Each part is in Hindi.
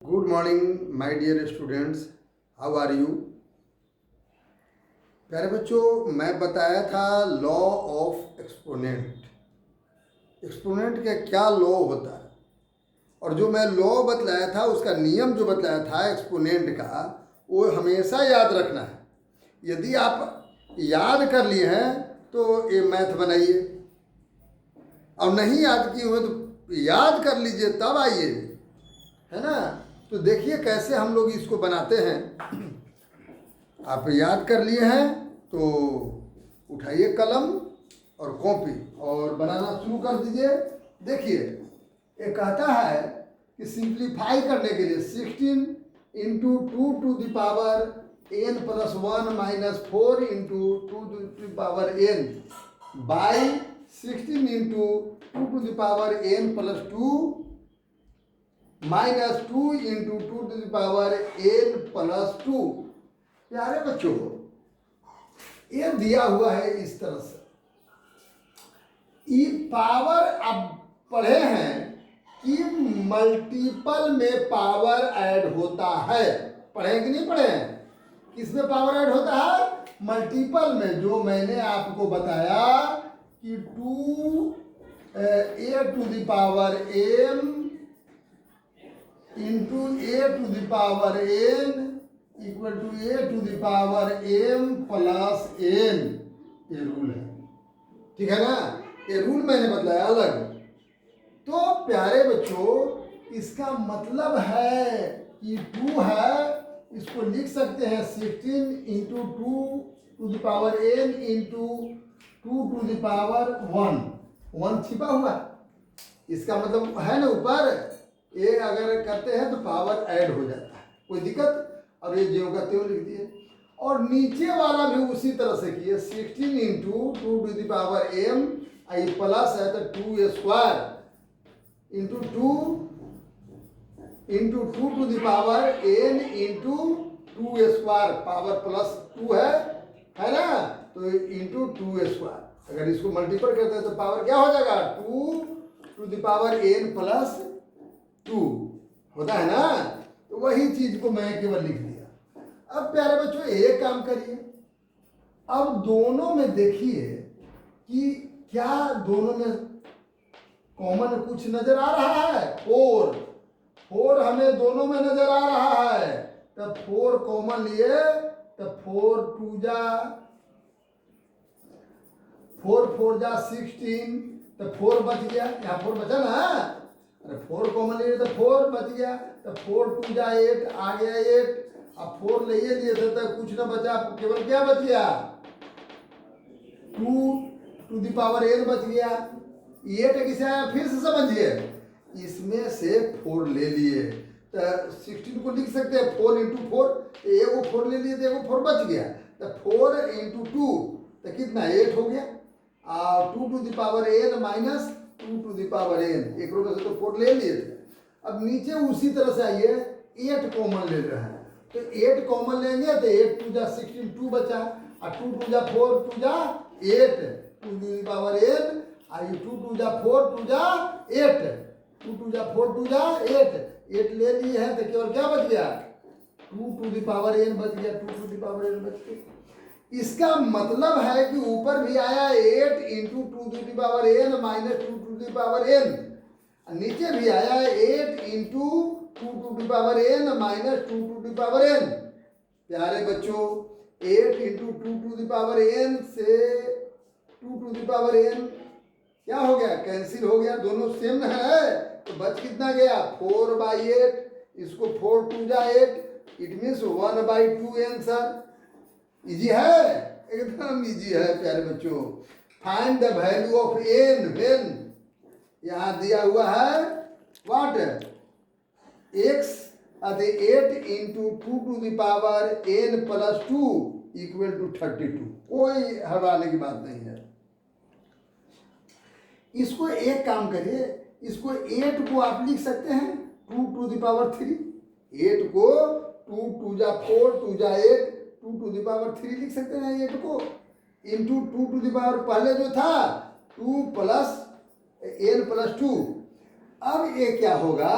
Good morning, my dear students. How are you? प्यारे बच्चों, मैं बताया था लॉ ऑफ एक्सपोनेंट। एक्सपोनेंट का क्या लॉ होता है, और जो मैं लॉ बतलाया था उसका नियम जो बतलाया था एक्सपोनेंट का, वो हमेशा याद रखना है। यदि आप याद कर लिए हैं तो ये मैथ बनाइए, और नहीं याद किए हुए तो याद कर लीजिए तब आइए, है ना। तो देखिए कैसे हम लोग इसको बनाते हैं। आप याद कर लिए हैं तो उठाइए कलम और कॉपी और बनाना शुरू कर दीजिए। देखिए ये कहता है कि सिंप्लीफाई करने के लिए 16 into 2 to the power n + 1 minus 4 into 2 to the power n by 16 into 2 to the power n + 2 minus 2 into 2 to the power n + 2। प्यारे बच्चों, ये दिया हुआ है इस तरह से। ये पावर अब पढ़े हैं कि मल्टीपल में पावर ऐड होता है। पढ़े कि नहीं पढ़े हैं? किसमें पावर ऐड होता है? मल्टीपल में। जो मैंने आपको बताया कि 2a to the power m into a to the power n equal to a to the power m + n। ये रूल है, ठीक है ना। ये रूल मैंने बतलाया अलग। तो प्यारे बच्चों, इसका मतलब है कि 2 है, इसको लिख सकते हैं 16 into 2 to the power n into 2 to the power 1 छिपा हुआ। इसका मतलब है ना ऊपर, ये अगर करते हैं तो पावर ऐड हो जाता है, कोई दिक्कत। और ये ज्यों का त्यों लिख दिए। और नीचे वाला भी उसी तरह से किए 16 into 2 to the power m, आई प्लस है तो 2² into 2 into 2 to the power n into 2² power +2 है ना, तो इंटू 2²। अगर इसको मल्टीपल करते हैं तो पावर क्या हो जाएगा? 2 टू द पावर n + 2 होता है ना। तो वही चीज को मैं केवल लिख दिया। अब प्यारे बच्चों एक काम करिए, अब दोनों में देखिए कि क्या दोनों में कॉमन कुछ नजर आ रहा है। 4 हमें दोनों में नजर आ रहा है, तब 4 कॉमन लिए तब 4 4 जा 16, तब 4 बच गया। यहाँ 4 बचा ना, अरे 4 कॉमन लिए तो 4 बच गया, तब 4 जा 8 आ गया 8। अब 4 ले लिए थे तो कुछ ना बचा, केवल क्या बच गया? 2 टू द पावर n बच गया। 8 किसे आया फिर से समझिए, इसमें से 4 ले लिए तो 16 को लिख सकते हैं 4 इंटू 4, एगो 4 ले लिए तो एगो 4 बच गया, तो 4 इंटू 2 तो कितना 8 हो गया। और 2 to the power n minus 2 to the power n, एक रुपये से तो 4 ले लिए थे। अब नीचे उसी तरह से आइए, 8 कॉमन ले रहे हैं तो 8 कॉमन लेंगे तो 8 2 जा 16, 2 बचा, और 2 2 जा 4, 2 जा 8, 2 टू द पावर n, आई 2 2 जा 4, 2 जा 8, 2 2 जा 4, 2 जा 8 ले लिए हैं तो केवल क्या बच गया? 2 टू द पावर n बच गया, 2 टू द पावर n बच गया। इसका मतलब है कि ऊपर भी आया 8 into 2 to the power n minus 2 to the power n, नीचे भी आया 8 into 2 to the power n minus 2 to the power n। प्यारे बच्चों, 8 into 2 to the power n से 2 टू द पावर n क्या हो गया? कैंसिल हो गया, दोनों सेम है। तो बच कितना गया? 4/8। इसको 4 2 जा 8, इट मीन्स 1/2 आंसर। इजी है, एकदम इजी है प्यारे बच्चों। Find the value of n when, यहाँ दिया हुआ है what, x at 8 into 2 to the power n + 2 equal to 32। कोई हराने की बात नहीं है। इसको एक काम करिए, इसको 8 को आप लिख सकते हैं 2 टू द पावर 3। 8 को 2 2 जा 4, 2 जा 8, 2 टू द पावर 3 लिख सकते हैं 8 को, इंटू 2 टू द पावर पहले जो था 2 + n + 2। अब ये क्या होगा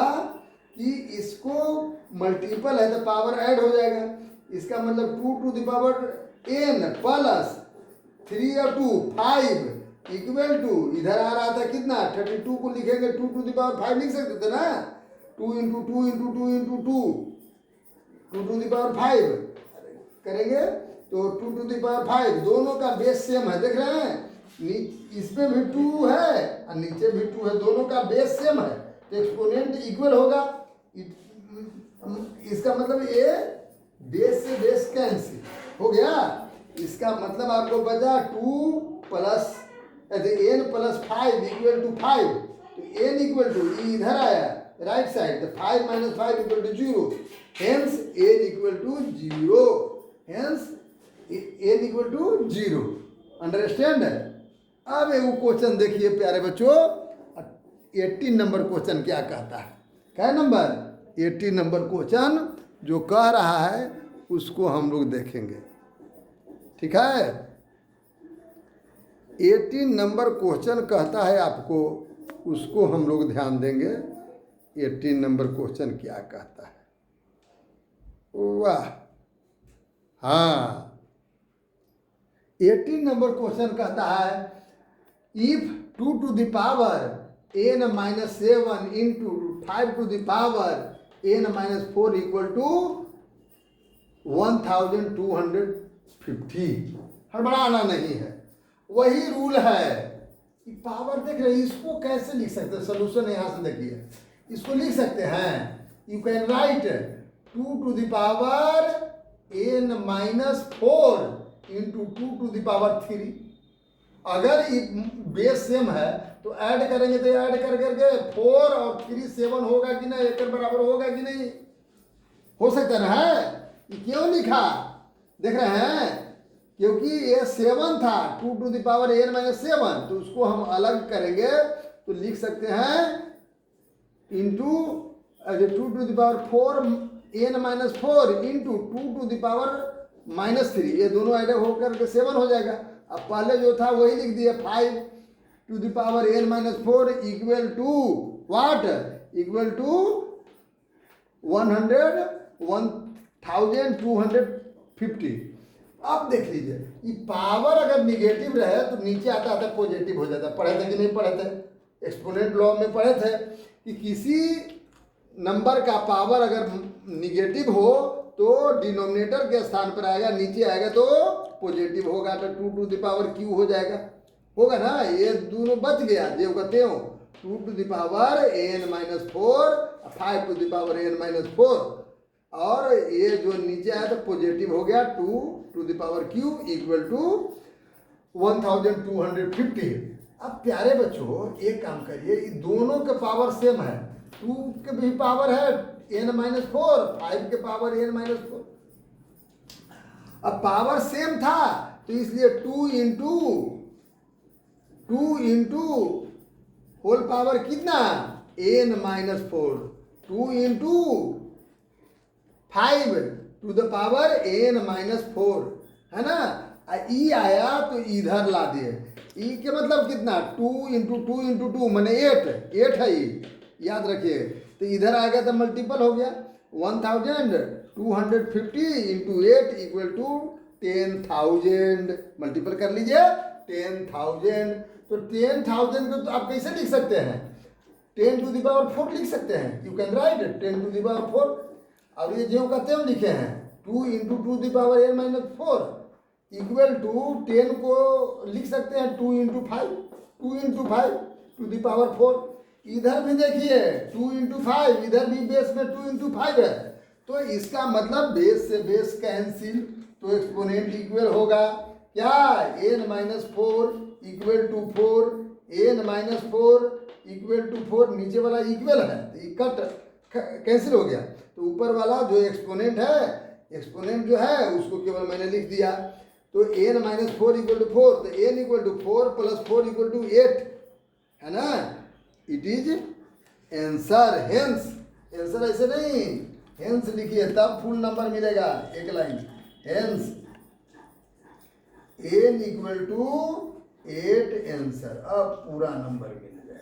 कि इसको मल्टीपल है तो पावर ऐड हो जाएगा। इसका मतलब 2 to the power n plus 3 और 2 5 इक्वल टू, इधर आ रहा था कितना 32 को लिखेंगे 2 टू द पावर 5 लिख सकते थे ना, 2 into 2 into 2 into 2 2 to the power 5 करेंगे तो 2 टू द पावर 5, दोनों का बेस सेम है, देख रहे हैं इसमें भी 2 है और नीचे भी 2 है, दोनों का बेस सेम है तो एक्सपोनेंट इक्वल होगा। इसका मतलब ये बेस से बेस कैंसिल हो गया। इसका मतलब आपको बचा 2 plus n plus 5 equal to 5, तो n इक्वल टू इधर आया राइट साइड, तो 5 minus 5 equal to 0, hence n equal to 0, hence n equal to 0। Understand है। अब वो क्वेश्चन देखिए प्यारे बच्चों, 18 नंबर क्वेश्चन क्या कहता है, क्या नंबर 18 नंबर क्वेश्चन जो कह रहा है उसको हम लोग देखेंगे, ठीक है। 18 नंबर क्वेश्चन कहता है आपको, उसको हम लोग ध्यान देंगे। 18 नंबर क्वेश्चन क्या कहता है, वाह, हाँ 18 नंबर क्वेश्चन कहता है if 2 to the power n minus 7 into 5 to the power n minus 4 equal to 1250। हड़बड़ाना नहीं है, वही रूल है। पावर देख रहे हैं, इसको कैसे लिख सकते हैं, सोल्यूशन यहाँ से देखिए, इसको लिख सकते हैं, you can write 2 to the power n minus 4 into 2 to the power 3। अगर बेस सेम है तो ऐड करेंगे तो ऐड कर करके 4 और 3 7 होगा कि नहीं, 1 के बराबर होगा कि नहीं, हो सकता ना है। ये क्यों लिखा देख रहे हैं, क्योंकि ये 7 था 2 to the power n minus 7, तो उसको हम अलग करेंगे तो लिख सकते हैं into 2 to the power 4 n minus 4 into 2 to the power minus 3, ये दोनों ऐड होकर के 7 हो जाएगा। अब पहले जो था वही लिख दिया 5 to the power n minus 4 equal to what, equal to 1250। अब देख लीजिए, ये पावर अगर निगेटिव रहे तो नीचे आता आता पॉजिटिव हो जाता। पढ़े थे कि नहीं पढ़े थे, एक्सपोनेंट लॉ में पढ़े थे कि किसी नंबर का पावर अगर निगेटिव हो तो डिनोमिनेटर के स्थान पर आएगा, नीचे आएगा तो पॉजिटिव होगा, तो 2 टू द पावर q हो जाएगा, होगा ना। ये दोनों बच गया जो कहते हो 2 to the power n minus 4 5 to the power n minus 4, और ये जो नीचे आया तो पॉजिटिव हो गया 2 to the power q equal to 1250। अब प्यारे बच्चों एक काम करिए, ये दोनों के पावर सेम है, 2 के भी पावर है n माइनस 4, 5 के पावर n माइनस 4। अब पावर सेम था तो इसलिए 2 इंटू होल पावर कितना n minus 4, 2 into 5 to the power n minus 4, है ना। ई आया तो इधर ला दिए, ई के मतलब कितना 2 इंटू 2 इंटू 2 मैंने 8 है, ये याद रखिए। तो इधर आ गया तो मल्टीपल हो गया 1250 इंटू 8 इक्वल टू 10,000, मल्टीपल कर लीजिए 10,000। तो 10,000 को तो आप कैसे लिख सकते हैं, 10 टू द पावर 4 लिख सकते हैं, you can write 10 to the power 4। अब ये जो कहते हैं लिखे हैं 2 into 2 the power n minus 4 equal to 10 को लिख सकते हैं 2 इंटू 5 टू द पावर 4। इधर भी देखिए 2 इंटू 5, इधर भी बेस में 2 इंटू 5 है, तो इसका मतलब बेस से बेस कैंसिल, तो एक्सपोनेंट इक्वल होगा क्या n minus 4 equal to 4, n minus 4 equal to 4, नीचे वाला इक्वल है तो ये कट कैंसिल हो गया, तो ऊपर वाला जो एक्सपोनेंट जो है उसको केवल मैंने लिख दिया। तो n माइनस 4 इक्वल टू 4, तो n equal to 4 plus 4 equal to 8, है ना। It is answer, hence answer ऐसे नहीं, हेंस लिखिए तब फुल नंबर मिलेगा, एक line, hence n equal to 8 answer, अब पूरा नंबर मिल जाएगा।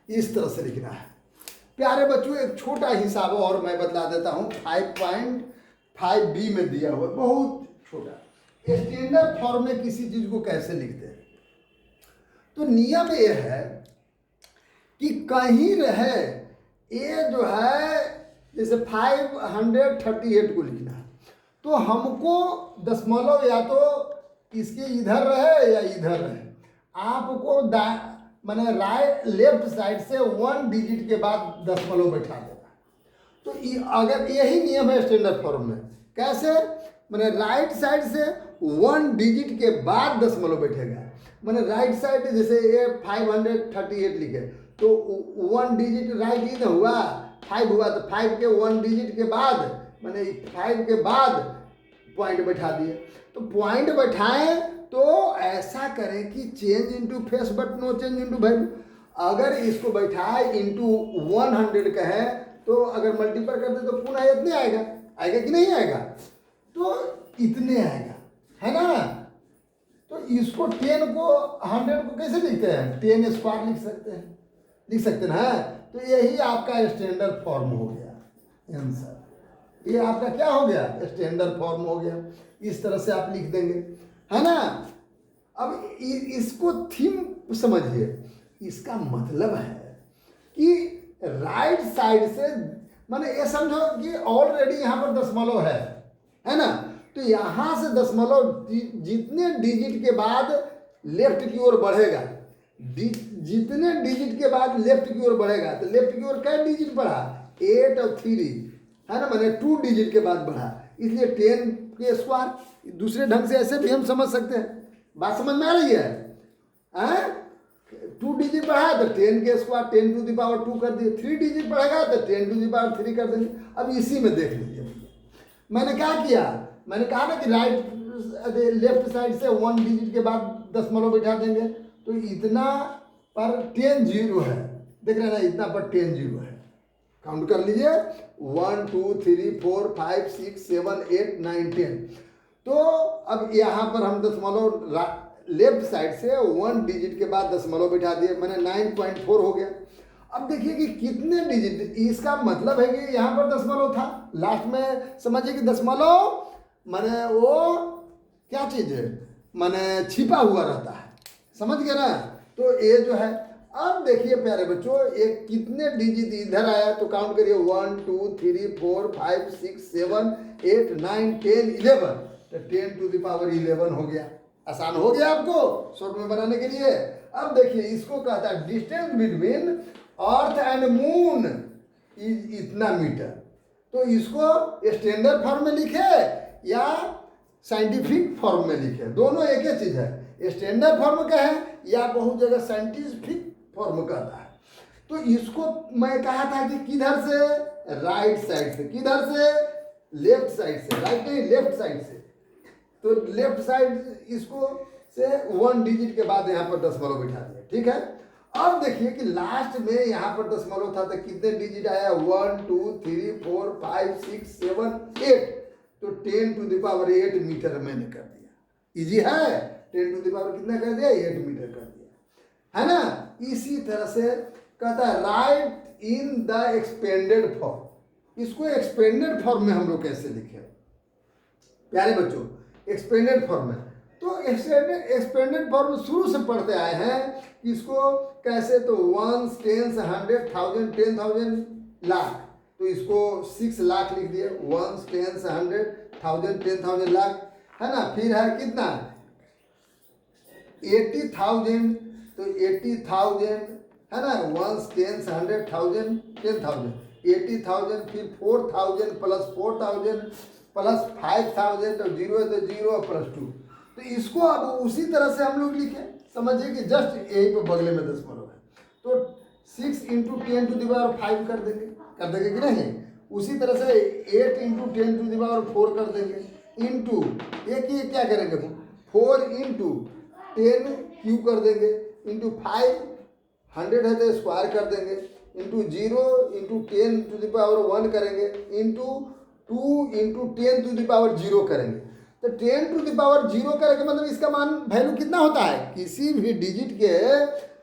इस तरह से लिखना है। प्यारे बच्चों एक छोटा हिसाब और मैं बतला देता हूँ, 5.5b में दिया हुआ, बहुत छोटा। स्टैंडर्ड फॉर्म में किसी चीज को कैसे लिखते हैं, तो नियम ये है कि कहीं रहे ये जो है, जैसे 538 को लिखना है तो हमको दशमलव या तो इसके इधर रहे या इधर रहे, आपको मैंने राइट लेफ्ट साइड से 1 डिजिट के बाद दशमलव बैठा देना। तो अगर यही नियम है स्टैंडर्ड फॉर्म में, कैसे, मैंने राइट साइड से 1 डिजिट के बाद दशमलव बैठेगा। मैंने राइट साइड जैसे ये 538 लिखे तो 1 डिजिट राइट ही ना हुआ, 5 हुआ तो 5 के 1 डिजिट के बाद मैंने 5 के बाद पॉइंट बैठा दिए। तो पॉइंट बैठाएं तो ऐसा करें कि change into face but no change into value. अगर इसको बैठाए इनटू 100 कहें तो अगर मल्टीपल कर दे तो पुनः इतने आएगा, आएगा कि नहीं आएगा, तो इतने आएगा, है ना। तो इसको 10 को 100 को कैसे लिखते हैं, 10 स्क्वायर लिख सकते ना। तो यही आपका स्टैंडर्ड फॉर्म हो गया आंसर, ये आपका क्या हो गया, स्टैंडर्ड फॉर्म हो गया। इस तरह से आप लिख देंगे, है ना। अब इसको थीम समझिए, इसका मतलब है कि राइट साइड से माने ये समझो कि ऑलरेडी यहाँ पर दशमलव है ना। तो यहाँ से दशमलव जितने डिजिट के बाद लेफ्ट की ओर बढ़ेगा, जितने डिजिट के बाद लेफ्ट की ओर बढ़ेगा, तो लेफ्ट की ओर क्या डिजिट बढ़ा, 8 और 3, है ना, मैंने 2 डिजिट के बाद बढ़ा, इसलिए 10 के स्क्वायर। दूसरे ढंग से ऐसे भी हम समझ सकते हैं, बात समझ में आ रही है। 2 डिजिट बढ़ा तो 10 के स्क्वायर 10 टू द पावर 2 कर दिए, 3 डिजिट बढ़ेगा तो 10 टू द पावर 3 कर देंगे। अब इसी में देख लीजिए, मैंने क्या किया, मैंने कहा ना कि राइट लेफ्ट साइड से 1 डिजिट के बाद दशमलव बैठा देंगे, तो इतना पर 10 जीरो है, देख रहे हैं ना, इतना पर 10 जीरो है। काउंट कर लीजिए, 1 2 3 4 5 6 7 8 9 10। तो अब यहाँ पर हम दशमलव लेफ्ट साइड से 1 डिजिट के बाद दशमलव बैठा दिए, मैंने 9.4 हो गया। अब देखिए कि कितने डिजिट, इसका मतलब है कि यहाँ पर दशमलव था, लास्ट में समझिए कि दशमलव माने वो क्या चीज़ है, माने छिपा हुआ रहता है, समझ गए ना। तो ये जो है, अब देखिए प्यारे बच्चों, ये कितने डिजिट इधर आया, तो काउंट करिए, 1 2 3 4 5 6 7 8 9 10 11, तो 10 टू द पावर 11 हो गया। आसान हो गया आपको शॉर्ट में बनाने के लिए। अब देखिए इसको कहता है distance between earth and moon is इतना मीटर। तो इसको स्टैंडर्ड फॉर्म में लिखे या साइंटिफिक फॉर्म में लिखे, दोनों एक ही चीज है। स्टैंडर्ड फॉर्म का है या बहुत जगह साइंटिफिक फॉर्म कहता है। तो इसको मैं कहा था कि किधर से, राइट साइड से, किधर से, लेफ्ट साइड से, राइट नहीं लेफ्ट साइड से। तो लेफ्ट साइड इसको से 1 डिजिट के बाद यहाँ पर दशमलव बिठा दिया, ठीक है। अब देखिए कि लास्ट में यहाँ पर दशमलव था तो कितने डिजिट आया, 1 2 3 4 5 6 7 8, तो 10 टू द पावर 8 मीटर मैंने कर दिया। इजी है, 10 टू द पावर कितना कर दिया, 8 मीटर कर दिया, है ना। इसी तरह से कहता है right in the expanded form. इसको एक्सपेंडेड फॉर्म में हम लोग कैसे लिखे प्यारे बच्चों, एक्सपेंडेड फॉर्म में। तो एक्सपेंडेड फॉर्म शुरू से पढ़ते आए हैं, इसको कैसे, तो 1 10 100 1000 10,000 लाख, तो इसको 6 लाख लिख दिए, 1 10 100 1000 10,000 लाख, है ना। फिर है कितना, 80,000, तो 80,000, है ना, 1 10 100 1000 10,000 80,000, फिर 4,000 प्लस 4,000 प्लस 5,000, तो 0 है तो 0 प्लस 2। तो इसको अब उसी तरह से हम लोग लिखे, समझिए कि जस्ट यही पे बगले में दशमलव है, तो 6 × 10 टू द पावर 5 कर देंगे कि नहीं। उसी तरह से 8 × 10 टू द पावर 4 कर देंगे, इंटू एक ये क्या करेंगे, 4 × 10 क्यू कर देंगे, इंटू 5 100 है तो स्क्वायर कर देंगे, इंटू 0 × 10 टू द पावर 1 करेंगे, इंटू 2 × 10 टू द पावर 0 करेंगे। तो 10 टू द पावर 0 करेंगे मतलब इसका मान वैल्यू कितना होता है, किसी भी डिजिट के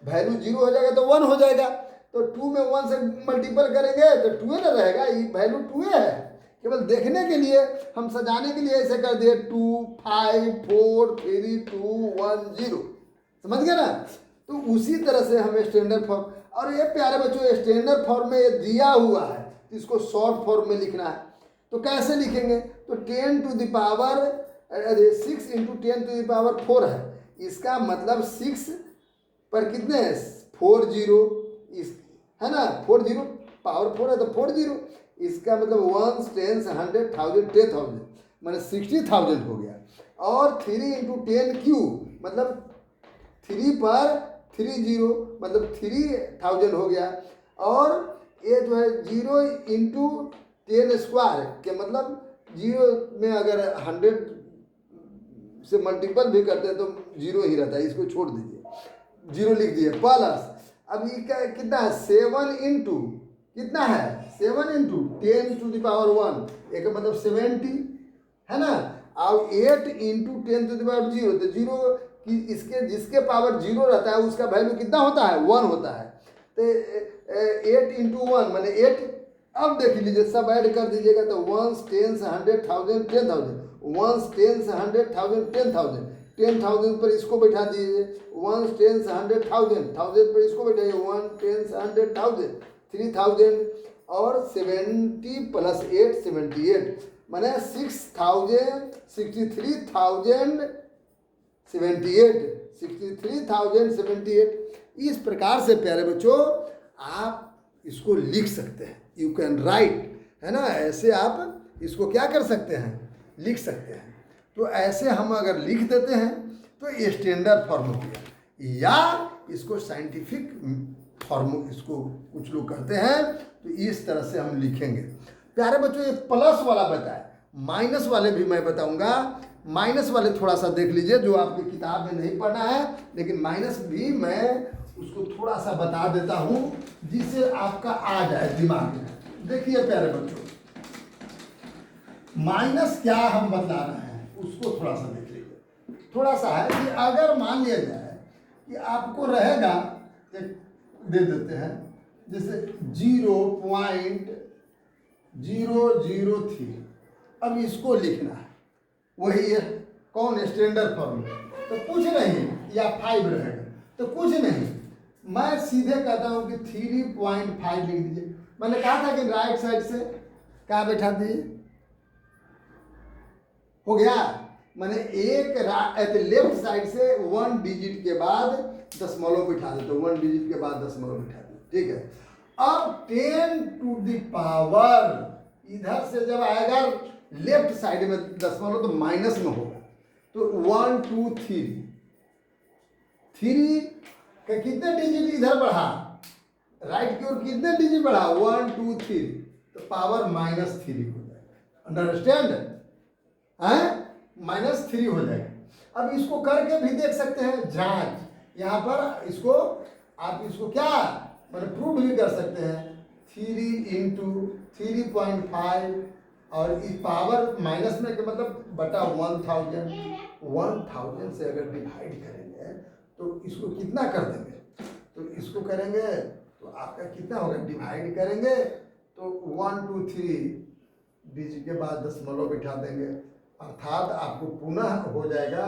वैल्यू 0 हो जाएगा तो 1 हो जाएगा। तो 2 में 1 से मल्टीपल करेंगे तो 2 ना रहेगा, ये वैल्यू 2 है। केवल देखने के लिए, हम सजाने के लिए ऐसे कर दिए 2 5 4 3 2 1 0, समझ गए ना। तो उसी तरह से हमें स्टैंडर्ड फॉर्म, और ये प्यारे बच्चों स्टैंडर्ड फॉर्म में ये दिया हुआ है, इसको शॉर्ट फॉर्म में लिखना है। तो कैसे लिखेंगे, तो 10 to the power 6 into 10 to the power 4 है। इसका मतलब 6 पर कितने 4 जीरो, इस है ना, 4 जीरो पावर 4 है तो 4 जीरो, इसका मतलब 1 10 100 1000 10,000 मैंने 60,000 हो गया। और 3 इंटू 10 क्यू मतलब 3 पर 3 जीरो मतलब 3000 हो गया। और ये जो है 0 इंटू 10 स्क्वायर के मतलब 0 में अगर 100 से मल्टीपल भी करते हैं तो 0 ही रहता है, इसको छोड़ दीजिए, 0 लिख दिए। प्लस अब ये कितना है 7 इंटू कितना है 7 इंटू 10 टू द पावर 1, एक मतलब 70 है ना। अब 8 इंटू 10 टू द पावर 0, तो 0 कि इसके जिसके पावर 0 रहता है उसका वैल्यू कितना होता है 1 होता है। तो 8 इंटू 1 मैंने 8। अब देख लीजिए सब ऐड कर दीजिएगा तो 1 10 100 1000 10,000 1 10 100 1000 10,000 10,000 पर इसको बैठा दीजिए, 1 10 100 1000 1000 पर इसको बैठाइए, 1 10 100 1000 3000 और 70 प्लस 8 78 मैंने 63,078 इस प्रकार से प्यारे बच्चों आप इसको लिख सकते हैं। यू कैन राइट, है ना, ऐसे आप इसको क्या कर सकते हैं लिख सकते हैं। तो ऐसे हम अगर लिख देते हैं तो ये स्टैंडर्ड फॉर्म हो गया, या इसको साइंटिफिक फॉर्म इसको कुछ लोग करते हैं, तो इस तरह से हम लिखेंगे। प्यारे बच्चों ये प्लस वाला बताए, माइनस वाले भी मैं बताऊंगा। माइनस वाले थोड़ा सा देख लीजिए, जो आपकी किताब में नहीं पढ़ा है, लेकिन माइनस भी मैं उसको थोड़ा सा बता देता हूं जिससे आपका आ जाए दिमाग में। देखिए प्यारे बच्चों माइनस क्या हम बता रहे हैं उसको थोड़ा सा देख लीजिए। थोड़ा सा है कि अगर मान लिया जाए कि आपको रहेगा, एक दे देते हैं जैसे 0.003, अब इसको लिखना है, वही है कौन स्टैंडर्ड फॉर्म, तो कुछ नहीं, या 5 रहेगा तो कुछ नहीं, मैं सीधे कहता हूं कि 3.5 लिख दीजिए। मैंने कहा था कि राइट साइड से क्या बैठा दिए, हो गया। मैंने एक लेफ्ट साइड से 1 डिजिट के बाद दशमलव बिठा देते, 1 डिजिट के बाद दशमलव बिठा देते, ठीक है। अब 10 टू द पावर इधर से जब आएगा लेफ्ट साइड में दशमलव तो माइनस में होगा, तो 1 2 3 का कितने डिजिट इधर बढ़ा, राइट की ओर कितने डिजिट बढ़ा 1 2 3, तो पावर -3 हो जाएगा। अंडरस्टैंड है, -3 हो जाएगा। अब इसको करके भी देख सकते हैं जांच, यहाँ पर इसको आप इसको क्या मतलब प्रूव भी कर सकते हैं। 3 इंटू 3.5 और इस पावर माइनस में के मतलब बटा 1000 से अगर डिवाइड करेंगे तो इसको कितना कर देंगे, तो इसको करेंगे तो आपका कितना होगा, डिवाइड करेंगे तो 1 2 3 डिजिट के बाद दशमलव बिठा देंगे, अर्थात आपको पुनः हो जाएगा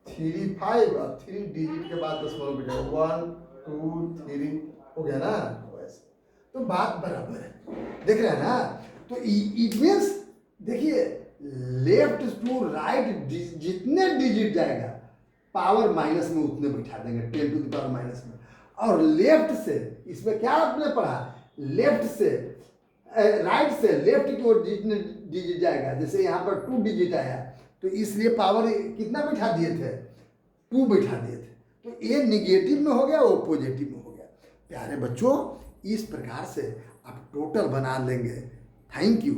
3 5 और 3 डिजिट के बाद दशमलव बिठाएगा 1 2 3 हो गया ना। वैसे तो बात बराबर है, देख रहे हैं ना। तो इट मीन्स देखिए लेफ्ट टू राइट जितने डिजिट जाएगा पावर माइनस में उतने बिठा देंगे, 10 टू द पावर माइनस में। और लेफ्ट से इसमें क्या आपने पढ़ा, लेफ्ट से राइट से लेफ्ट की ओर जितने डिजिट जाएगा, जैसे यहाँ पर 2 डिजिट आया तो इसलिए पावर कितना बिठा दिए थे 2 बिठा दिए थे, तो ये निगेटिव में हो गया, वो पॉजिटिव में हो गया। प्यारे बच्चों इस प्रकार से आप टोटल बना लेंगे। Thank you.